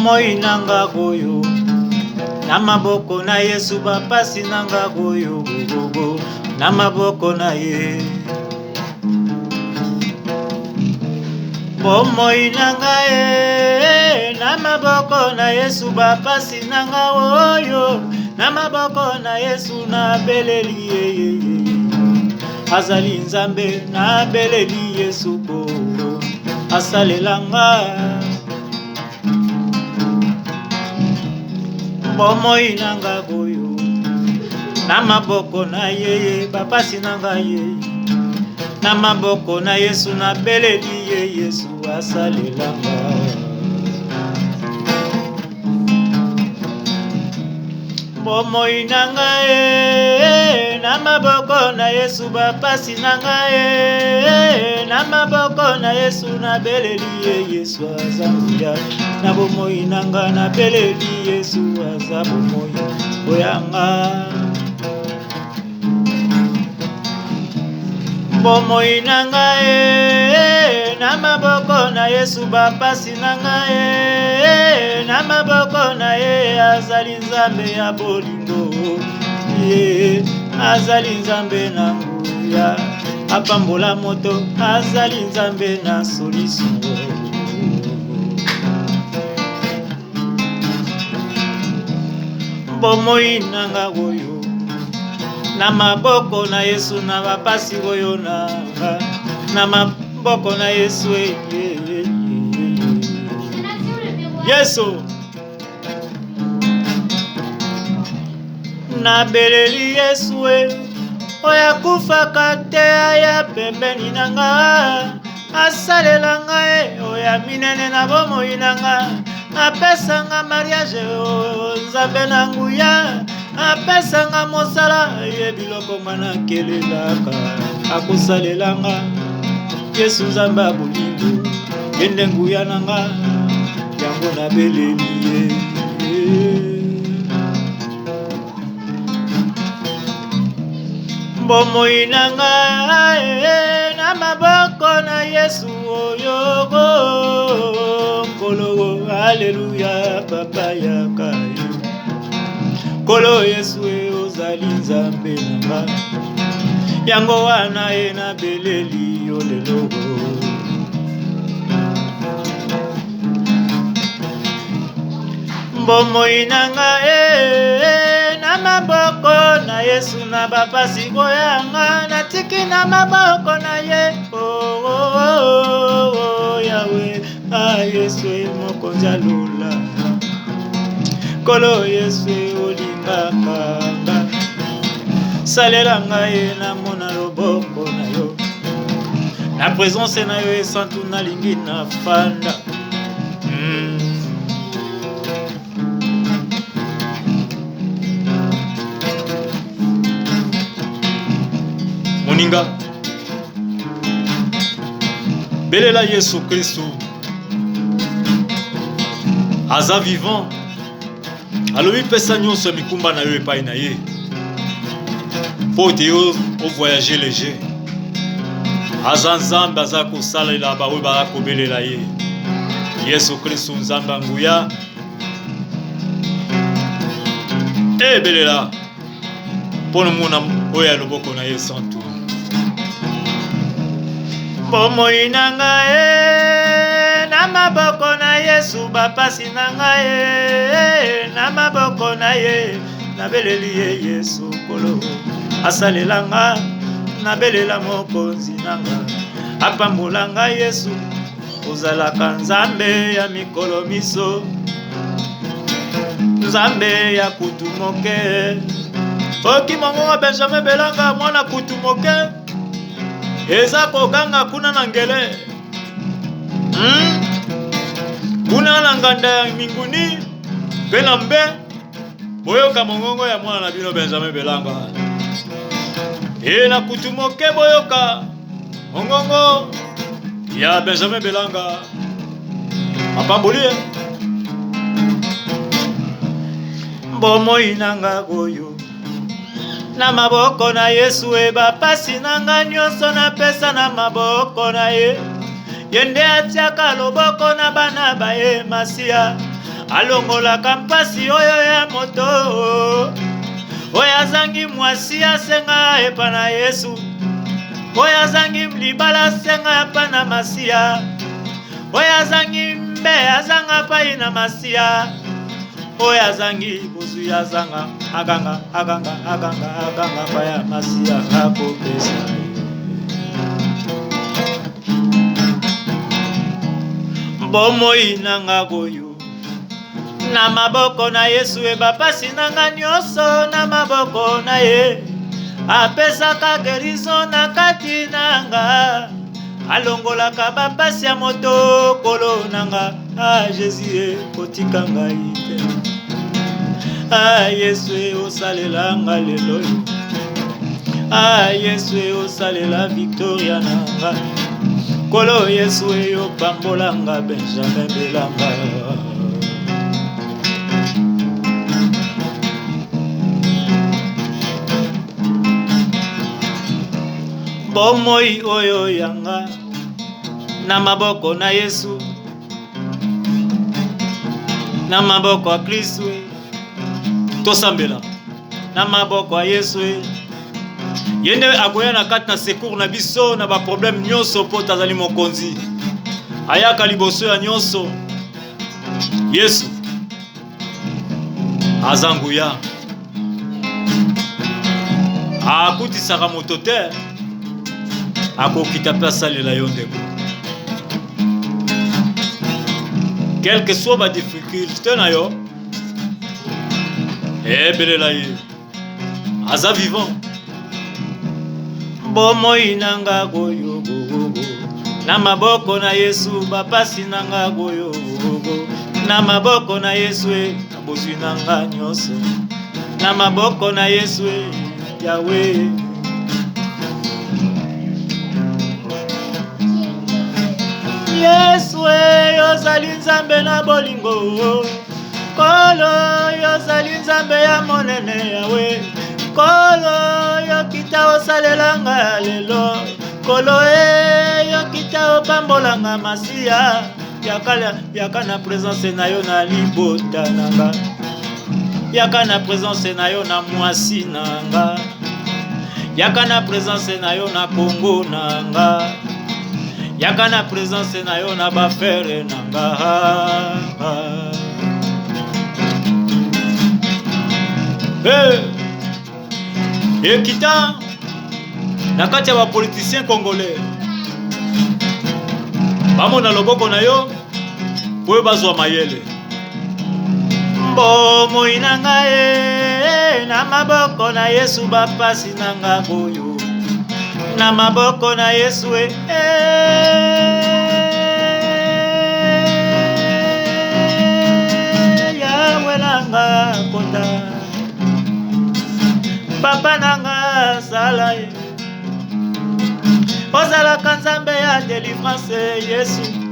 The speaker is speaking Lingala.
Bomoi nanga goyo na maboko na Yesu, bapasi nanga goyo gogo na maboko na ye. Bomoi nanga na maboko na Yesu, bapasi nanga oyo na maboko na Yesu, na beleli ye. Azali Nzambe na beleli Yesu ko asalelanga. Bomoi nanga goyo na maboko na ye, bapasi nanga ye na maboko na Yesu, na beleli ye Yesu asalelanga. Bomoi nanga na maboko na Yesu, bapasi nanga na maboko na Yesu, na beleli ye Yesu azambuya. Na bomoi nanga na beleli Yesu aza bomoi oyanga. Bomoi nanga na maboko na Yesu, bapasi nanga na maboko na ye. Azali Nzambe ya bolingo ye, azali Nzambe na nguya apambola moto, azali Nzambe na solution. Bomoi nanga goyo na maboko na Yesu, na bapasi goyo nanga na maboko na Yesu Yesu na beleli Yesu oya kufaka te aya pembeni nanga, asalelanga oya minene na bomoi nanga. Apesanga mariage Nzambe na nguya, apesanga mosala ye biloko mana kelelaka akosalelanga. Yesu Nzambe abolingo yende nguya nanga, yango na beleli ye. Bomoi nanga na maboko na Yesu oyo kolo, haleluya papa yakayo. Kolo Yesu ozali Nzambe nanga, yango wana na beleli yo lelo. Bomoi nanga na maboko na Yesu, na bapasi goyanga natiki na maboko na ye. Yawe Yesu mokonzi alula. Kolo Yesu olingaka salelanga na mona loboko na yo, na présence na yo esantu nalingi na fanda. Moninga belela Yesu Kristo aza vivant, alobi pesa nyonso mikumba na yo epai na ye po te yo voyager léger. Aza Nzambe aza kosalela baoyo baza kobelela ye. Yesu Kristo Nzambe nguya belela mpo na mona oyo ya loboko na ye santu. Bomoi nanga na maboko na Yesu, bapasi nanga na maboko na ye, na beleli ye Yesu kolo asalelanga. Na belela mokonzi nanga apambolanga. Yesu ozalaka Nzambe ya mikolo miso, Nzambe ya kutu moke. Oki mongonga Benjamin Belanga mwana kutu moke eza koganga kuna na ngele kuna na nganda ya minguni pe na mbe. Boyoka mongongo ya mwana na bino Benjamin Belanga na kutu moke, boyoka mongongo ya Benjamin Belanga apamboli. Bomoi nanga goyo na maboko na Yesu bapasi nanga nyonso na pesa na maboko na ye. Yende atiaka loboko na bana baye masia, alongolaka mpasi oyo ya moto, oyo azangi mwasi asenga epa na Yesu, oyo azangi libala asenga epa na Masiya, oyo azangi mbe azanga pai na Masiya, oyo azangi bozwi azanga aganga pa ya Masiya akopesa. Bomoi nanga boyo na maboko na Yesu, bapasi nanga nyonso na maboko na ye, apesaka gerizo na kati nanga, alongolaka bapasi ya moto kolo nanga. Jésus kotika ngai te, Yesu osalelanga lelo, Yesu osalela victoria nanga, kolo Yesu opambolanga Benjamin Belanga. Bomoi oyo yanga na maboko na Yesu, na maboko ya Kristo, tosambela na maboko ya Yesu, yende akoya na kati na secours na biso na ba problème nyonso po tazali mokonzi, ayaka liboso ya nyonso. Yesu azanguya akutisaka moto te, akokita pe asalela yo ndeko. Quelle que soit ma difficulté na yo, ebelela ye, aza vivant. Bomoi nanga goyo na maboko na Yesu, bapasi nanga goyo na maboko na Yesu, abozwi nanga nyonso na maboko na Yesu, Yahweh. Yesu yozali nzambe na bolingo, kolo yozali nzambe ya monene Yawe, kolo yokita osalelanga lelo, kolo yokita opambolanga Masiya, yaka na présence na yo na libota nanga, yaka na présence na yo na mwasi nanga, yaka na présence na yo na Kongo nanga, yaka na présence na yo na bafere nanga. Ekita na kati ya bapolitisien congolais, bamona loboko na yo po bazwa mayele. Bomoi nanga na maboko na Yesu, bapasi nanga boyo na maboko na Yesu, Yawe nanga konda, papa nanga sala ye, ozalaka nzambe ya délivrance Yesu.